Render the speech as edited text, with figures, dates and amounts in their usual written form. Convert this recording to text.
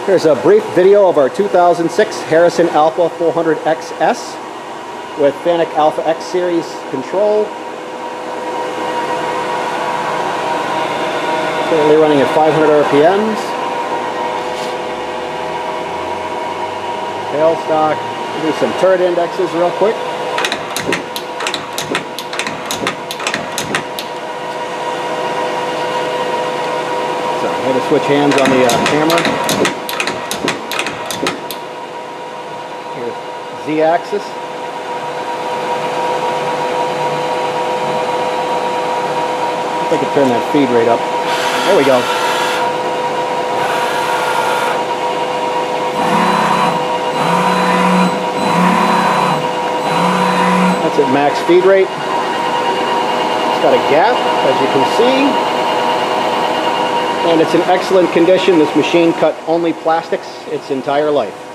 Here's a brief video of our 2006 Harrison Alpha 400XS with Fanuc Alpha X series control. Currently running at 500 RPMs. Tailstock. We'll do some turret indexes real quick. So I'm going to switch hands on the camera. Here's Z-axis. If I could turn that feed rate up. There we go. That's at max feed rate. It's got a gap, as you can see. And it's in excellent condition. This machine cut only plastics its entire life.